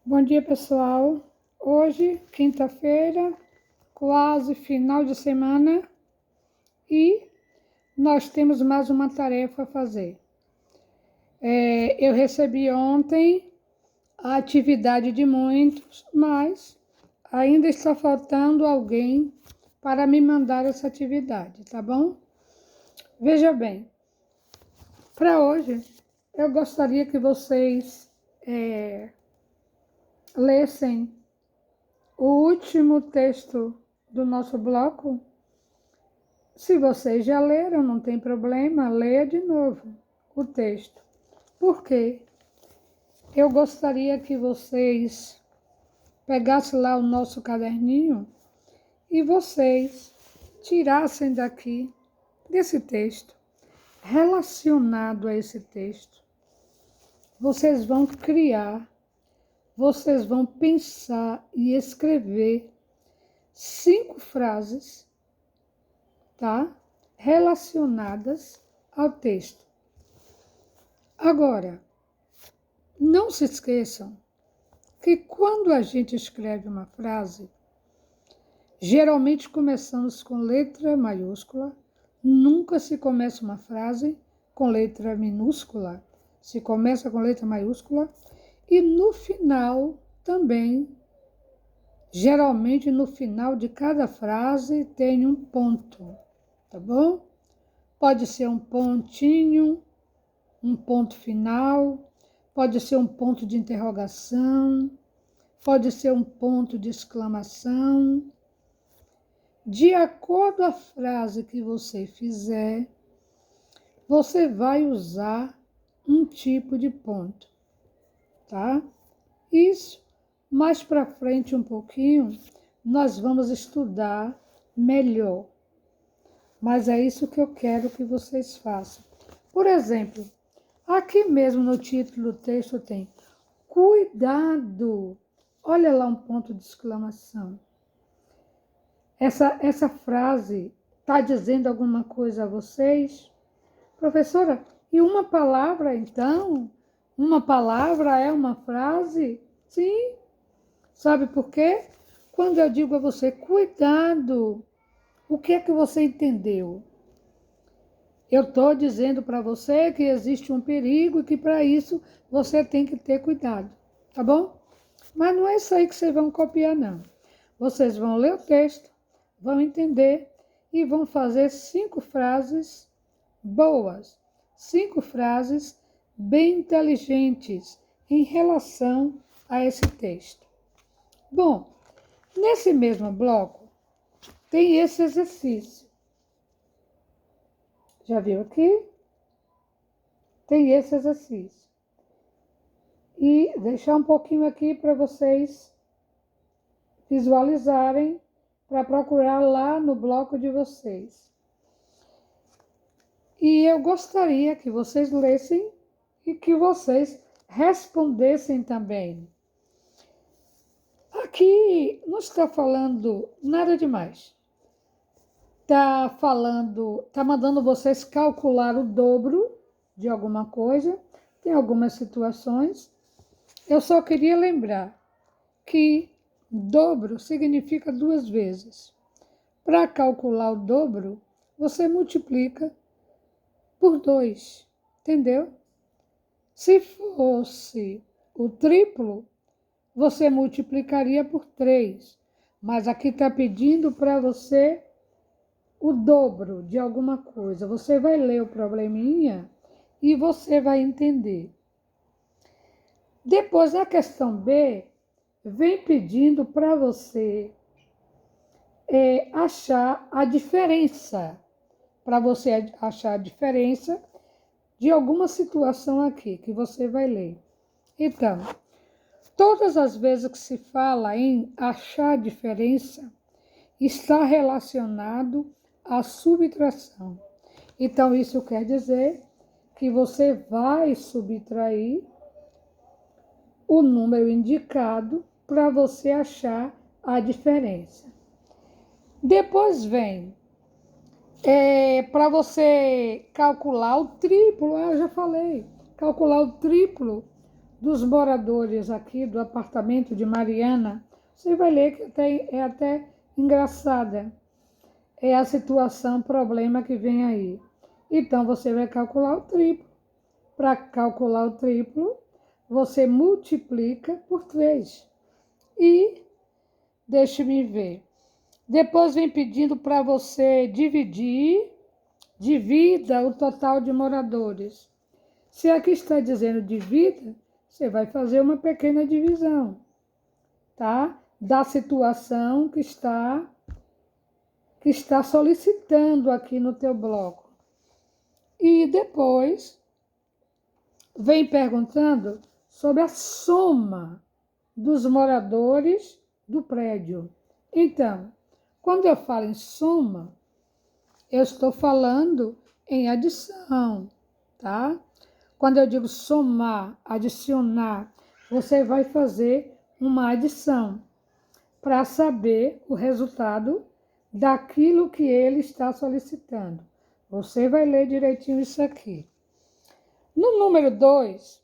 Bom dia, pessoal. Hoje, quinta-feira, quase final de semana e nós temos mais uma tarefa a fazer. Eu recebi ontem a atividade de muitos, mas ainda está faltando alguém para me mandar essa atividade, tá bom? Veja bem, para hoje eu gostaria que vocês lessem o último texto do nosso bloco. Se vocês já leram, não tem problema, leia de novo o texto. Por quê? Eu gostaria que vocês pegassem lá o nosso caderninho e vocês tirassem daqui, desse texto, relacionado a esse texto. Vocês vão criar, vocês vão pensar e escrever 5 frases, tá? Relacionadas ao texto. Agora, não se esqueçam que quando a gente escreve uma frase, geralmente começamos com letra maiúscula, nunca se começa uma frase com letra minúscula, se começa com letra maiúscula, e no final também, geralmente no final de cada frase tem um ponto, tá bom? Pode ser um pontinho, um ponto final, pode ser um ponto de interrogação, pode ser um ponto de exclamação. De acordo com a frase que você fizer, você vai usar um tipo de ponto, tá? Isso, mais para frente um pouquinho, nós vamos estudar melhor. Mas é isso que eu quero que vocês façam. Por exemplo, aqui mesmo no título do texto tem cuidado. Olha lá um ponto de exclamação. Essa frase está dizendo alguma coisa a vocês? Professora, e uma palavra então? Uma palavra é uma frase? Sim. Sabe por quê? Quando eu digo a você, cuidado, o que é que você entendeu? Eu estou dizendo para você que existe um perigo e que para isso você tem que ter cuidado, tá bom? Mas não é isso aí que vocês vão copiar, não. Vocês vão ler o texto, vão entender e vão fazer 5 frases boas, 5 frases bem inteligentes em relação a esse texto. Bom, nesse mesmo bloco tem esse exercício. Já viu aqui? Tem esse exercício. E deixar um pouquinho aqui para vocês visualizarem, para procurar lá no bloco de vocês. E eu gostaria que vocês lessem e que vocês respondessem também. Aqui não está falando nada demais. Está mandando vocês calcular o dobro de alguma coisa. Tem algumas situações. Eu só queria lembrar que dobro significa 2 vezes. Para calcular o dobro, você multiplica por 2, entendeu? Se fosse o triplo, você multiplicaria por 3. Mas aqui está pedindo para você o dobro de alguma coisa. Você vai ler o probleminha e você vai entender. Depois, na questão B, vem pedindo para você achar a diferença. Para você achar a diferença de alguma situação aqui que você vai ler. Então, todas as vezes que se fala em achar a diferença, está relacionado à subtração. Então, isso quer dizer que você vai subtrair o número indicado para você achar a diferença. Depois vem para você calcular o triplo, eu já falei, calcular o triplo dos moradores aqui do apartamento de Mariana, você vai ler que é até engraçada. É a situação, problema que vem aí. Então, você vai calcular o triplo. Para calcular o triplo, você multiplica por 3. E, deixe-me ver, depois vem pedindo para você divida o total de moradores. Se aqui está dizendo divida, você vai fazer uma pequena divisão, tá? Da situação que está solicitando aqui no teu bloco. E depois vem perguntando sobre a soma dos moradores do prédio. Então, quando eu falo em soma, eu estou falando em adição, tá? Quando eu digo somar, adicionar, você vai fazer uma adição para saber o resultado daquilo que ele está solicitando. Você vai ler direitinho isso aqui. No número 2,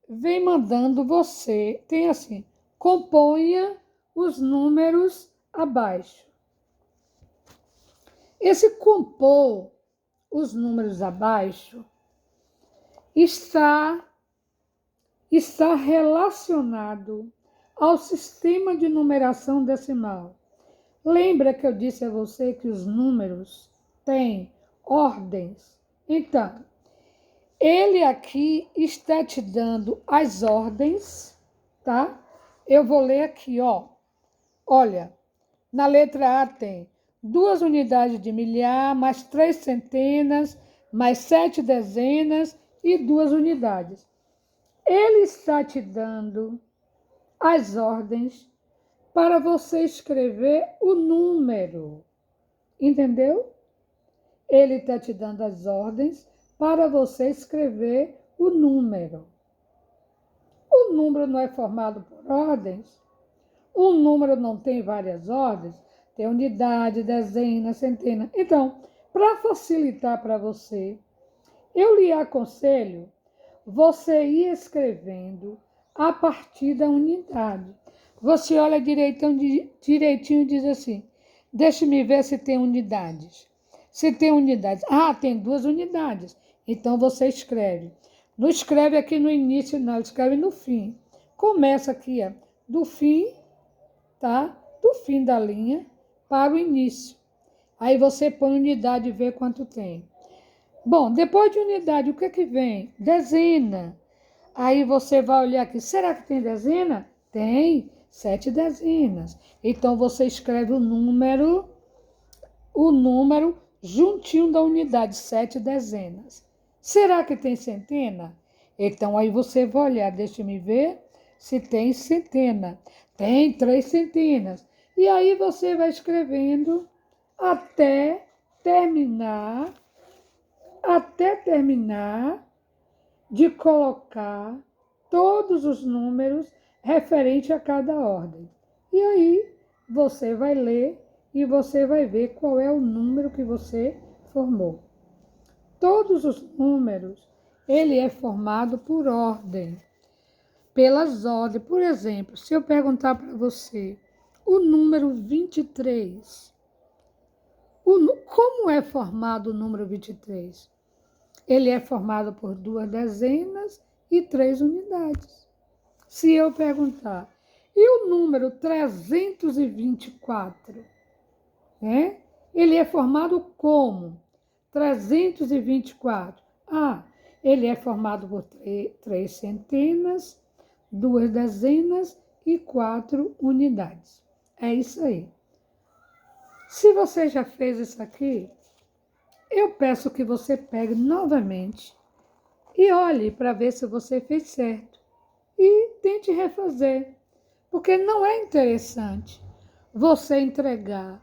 vem mandando você, tem assim, componha os números abaixo. Esse compor os números abaixo está relacionado ao sistema de numeração decimal. Lembra que eu disse a você que os números têm ordens? Então, ele aqui está te dando as ordens, tá? Eu vou ler aqui, ó. Olha, na letra A tem 2 unidades de milhar, mais 3 centenas, mais 7 dezenas e 2 unidades. Ele está te dando as ordens para você escrever o número, entendeu? Ele está te dando as ordens para você escrever o número. O número não é formado por ordens. Um número não tem várias ordens. Tem unidade, dezena, centena. Então, para facilitar para você, eu lhe aconselho você ir escrevendo a partir da unidade. Você olha direitinho e diz assim, deixe-me ver se tem unidades. Se tem unidades. Ah, tem 2 unidades. Então, você escreve. Não escreve aqui no início, não. Escreve no fim. Começa aqui, ó, do fim, tá? Do fim da linha para o início. Aí você põe unidade e vê quanto tem. Bom, depois de unidade, o que é que vem? Dezena. Aí você vai olhar aqui, será que tem dezena? Tem 7 dezenas. Então, você escreve o número juntinho da unidade, 7 dezenas. Será que tem centena? Então, aí você vai olhar, deixa-me ver se tem centena. Tem 3 centenas. E aí você vai escrevendo até terminar de colocar todos os números referente a cada ordem. E aí você vai ler e você vai ver qual é o número que você formou. Todos os números, ele é formado por ordem, pelas ordens. Por exemplo, se eu perguntar para você o número 23, como é formado o número 23? Ele é formado por 2 dezenas e 3 unidades. Se eu perguntar, e o número 324? Né? Ele é formado como? 324. Ah, ele é formado por 3 centenas, 2 dezenas e 4 unidades. É isso aí. Se você já fez isso aqui, eu peço que você pegue novamente e olhe para ver se você fez certo. E tente refazer, porque não é interessante você entregar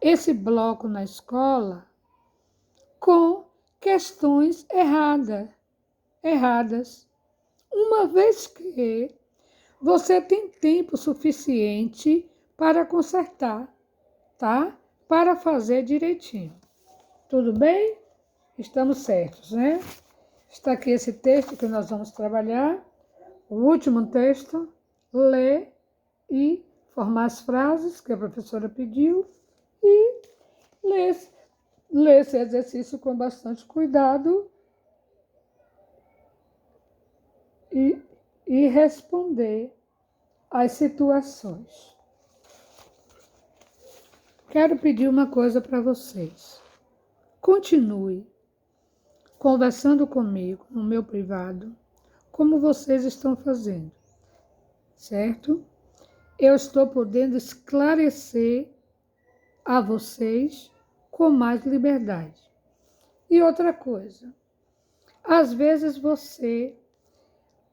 esse bloco na escola com questões erradas. Uma vez que você tem tempo suficiente para consertar, tá? Para fazer direitinho. Tudo bem? Estamos certos, né? Está aqui esse texto que nós vamos trabalhar. o último texto, ler e formar as frases que a professora pediu e ler, ler esse exercício com bastante cuidado e responder às situações. Quero pedir uma coisa para vocês. Continue conversando comigo no meu privado, como vocês estão fazendo, certo? Eu estou podendo esclarecer a vocês com mais liberdade. E outra coisa, às vezes você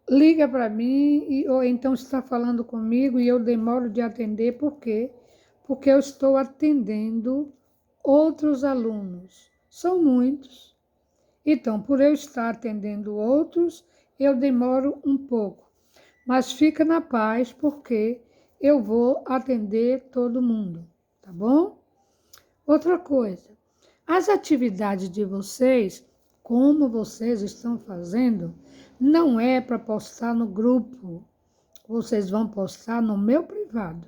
liga para mim ou então está falando comigo e eu demoro de atender, por quê? Porque eu estou atendendo outros alunos. São muitos. Então, por eu estar atendendo outros, eu demoro um pouco. Mas fica na paz, porque eu vou atender todo mundo, tá bom? Outra coisa, as atividades de vocês, como vocês estão fazendo, não é para postar no grupo. Vocês vão postar no meu privado.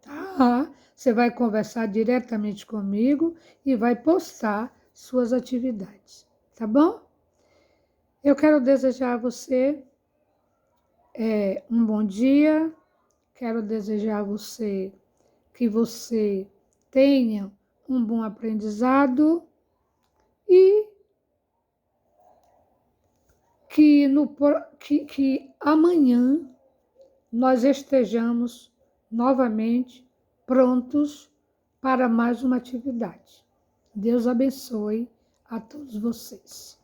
Tá? Você vai conversar diretamente comigo e vai postar suas atividades, tá bom? Eu quero desejar a você um bom dia, quero desejar a você que você tenha um bom aprendizado e que amanhã nós estejamos novamente prontos para mais uma atividade. Deus abençoe a todos vocês.